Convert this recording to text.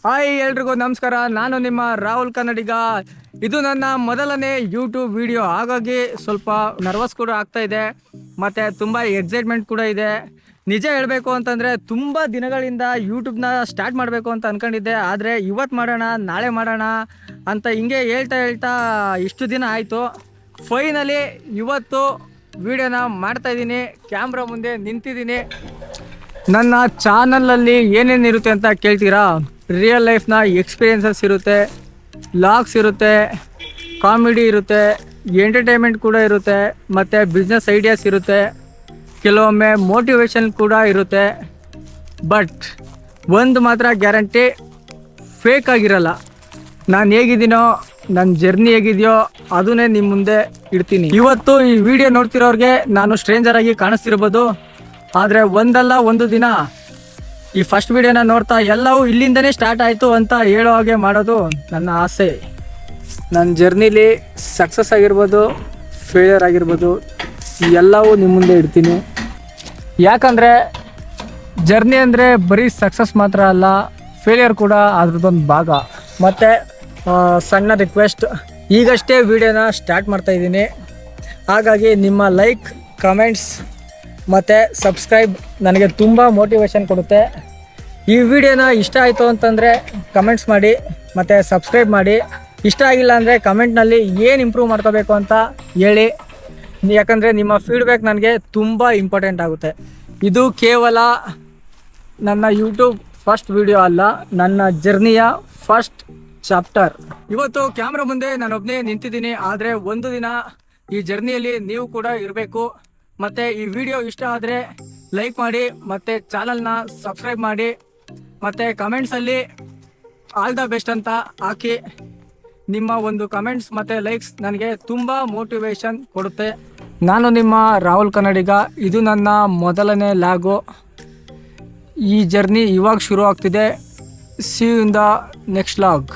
Hi ಎಲ್ರಿಗೂ ನಮಸ್ಕಾರ. ನಾನು ನಿಮ್ಮ ರಾಹುಲ್ ಕನ್ನಡಿಗ. ಇದು ನನ್ನ ಮೊದಲನೇ ಯೂಟ್ಯೂಬ್ ವಿಡಿಯೋ, ಹಾಗಾಗಿ ಸ್ವಲ್ಪ ನರ್ವಸ್ ಕೂಡ ಆಗ್ತಾ ಇದೆ ಮತ್ತು ತುಂಬ ಎಕ್ಸೈಟ್ಮೆಂಟ್ ಕೂಡ ಇದೆ. ನಿಜ ಹೇಳಬೇಕು ಅಂತಂದರೆ ತುಂಬ ದಿನಗಳಿಂದ ಯೂಟ್ಯೂಬ್ನ ಸ್ಟಾರ್ಟ್ ಮಾಡಬೇಕು ಅಂತ ಅಂದ್ಕೊಂಡಿದ್ದೆ. ಆದರೆ ಇವತ್ತು ಮಾಡೋಣ ನಾಳೆ ಮಾಡೋಣ ಅಂತ ಹಿಂಗೆ ಹೇಳ್ತಾ ಇಷ್ಟು ದಿನ ಆಯಿತು. ಫೈನಲಿ ಇವತ್ತು ವಿಡಿಯೋನ ಮಾಡ್ತಾಯಿದ್ದೀನಿ, ಕ್ಯಾಮ್ರಾ ಮುಂದೆ ನಿಂತಿದ್ದೀನಿ. ನನ್ನ ಚಾನಲಲ್ಲಿ ಏನೇನಿರುತ್ತೆ ಅಂತ ಕೇಳ್ತೀರಾ? ರಿಯಲ್ ಲೈಫ್ನ ಎಕ್ಸ್ಪೀರಿಯನ್ಸಸ್ ಇರುತ್ತೆ, ಲಾಗ್ಸ್ ಇರುತ್ತೆ, ಕಾಮಿಡಿ ಇರುತ್ತೆ, ಎಂಟರ್ಟೈನ್ಮೆಂಟ್ ಕೂಡ ಇರುತ್ತೆ, ಮತ್ತು ಬಿಸ್ನೆಸ್ ಐಡಿಯಾಸ್ ಇರುತ್ತೆ, ಕೆಲವೊಮ್ಮೆ ಮೋಟಿವೇಶನ್ ಕೂಡ ಇರುತ್ತೆ. ಬಟ್ ಒಂದು ಮಾತ್ರ ಗ್ಯಾರಂಟಿ, ಫೇಕ್ ಆಗಿರಲ್ಲ. ನಾನು ಹೇಗಿದ್ದೀನೋ, ನನ್ನ ಜರ್ನಿ ಹೇಗಿದೆಯೋ ಅದನ್ನೇ ನಿಮ್ಮ ಮುಂದೆ ಇಡ್ತೀನಿ. ಇವತ್ತು ಈ ವಿಡಿಯೋ ನೋಡ್ತಿರೋರಿಗೆ ನಾನು ಸ್ಟ್ರೇಂಜರ್ ಆಗಿ ಕಾಣಿಸ್ತಿರ್ಬೋದು, ಆದರೆ ಒಂದಲ್ಲ ಒಂದು ದಿನ ಈ ಫಸ್ಟ್ ವಿಡಿಯೋನ ನೋಡ್ತಾ ಎಲ್ಲವೂ ಇಲ್ಲಿಂದನೇ ಸ್ಟಾರ್ಟ್ ಆಯಿತು ಅಂತ ಹೇಳೋ ಹಾಗೆ ಮಾಡೋದು ನನ್ನ ಆಸೆ. ನನ್ನ ಜರ್ನಿಲಿ ಸಕ್ಸಸ್ ಆಗಿರ್ಬೋದು, ಫೇಲಿಯರ್ ಆಗಿರ್ಬೋದು, ಎಲ್ಲವೂ ನಿಮ್ಮ ಮುಂದೆ ಇಡ್ತೀನಿ. ಯಾಕಂದರೆ ಜರ್ನಿ ಅಂದರೆ ಬರೀ ಸಕ್ಸಸ್ ಮಾತ್ರ ಅಲ್ಲ, ಫೇಲಿಯರ್ ಕೂಡ ಅದ್ರದ್ದೊಂದು ಭಾಗ. ಮತ್ತು ಸಣ್ಣ ರಿಕ್ವೆಸ್ಟ್, ಈಗಷ್ಟೇ ವಿಡಿಯೋನ ಸ್ಟಾರ್ಟ್ ಮಾಡ್ತಾಯಿದ್ದೀನಿ, ಹಾಗಾಗಿ ನಿಮ್ಮ ಲೈಕ್, ಕಮೆಂಟ್ಸ್ ಮತ್ತು ಸಬ್ಸ್ಕ್ರೈಬ್ ನನಗೆ ತುಂಬ ಮೋಟಿವೇಶನ್ ಕೊಡುತ್ತೆ. ಈ ವಿಡಿಯೋನ ಇಷ್ಟ ಆಯಿತು ಅಂತಂದರೆ ಕಮೆಂಟ್ಸ್ ಮಾಡಿ ಮತ್ತು ಸಬ್ಸ್ಕ್ರೈಬ್ ಮಾಡಿ. ಇಷ್ಟ ಆಗಿಲ್ಲ ಅಂದರೆ ಕಮೆಂಟ್ನಲ್ಲಿ ಏನು ಇಂಪ್ರೂವ್ ಮಾಡ್ಕೋಬೇಕು ಅಂತ ಹೇಳಿ, ಯಾಕಂದರೆ ನಿಮ್ಮ ಫೀಡ್ಬ್ಯಾಕ್ ನನಗೆ ತುಂಬ ಇಂಪಾರ್ಟೆಂಟ್ ಆಗುತ್ತೆ. ಇದು ಕೇವಲ ನನ್ನ ಯೂಟ್ಯೂಬ್ ಫಸ್ಟ್ ವಿಡಿಯೋ ಅಲ್ಲ, ನನ್ನ ಜರ್ನಿಯ ಫಸ್ಟ್ ಚಾಪ್ಟರ್. ಇವತ್ತು ಕ್ಯಾಮ್ರಾ ಮುಂದೆ ನಾನೊಬ್ಬನೇ ನಿಂತಿದ್ದೀನಿ, ಆದರೆ ಒಂದು ದಿನ ಈ ಜರ್ನಿಯಲ್ಲಿ ನೀವು ಕೂಡ ಇರಬೇಕು. ಮತ್ತು ಈ ವಿಡಿಯೋ ಇಷ್ಟ ಆದರೆ ಲೈಕ್ ಮಾಡಿ ಮತ್ತು ಚಾನಲ್ನ ಸಬ್ಸ್ಕ್ರೈಬ್ ಮಾಡಿ ಮತ್ತು ಕಮೆಂಟ್ಸಲ್ಲಿ ಆಲ್ ದ ಬೆಸ್ಟ್ ಅಂತ ಹಾಕಿ. ನಿಮ್ಮ ಒಂದು ಕಮೆಂಟ್ಸ್ ಮತ್ತು ಲೈಕ್ಸ್ ನನಗೆ ತುಂಬ ಮೋಟಿವೇಶನ್ ಕೊಡುತ್ತೆ. ನಾನು ನಿಮ್ಮ ರಾಹುಲ್ ಕನ್ನಡಿಗ. ಇದು ನನ್ನ ಮೊದಲನೇ ಲಾಗು. ಈ ಜರ್ನಿ ಇವಾಗ ಶುರು ಆಗ್ತಿದೆ. See you in the next log.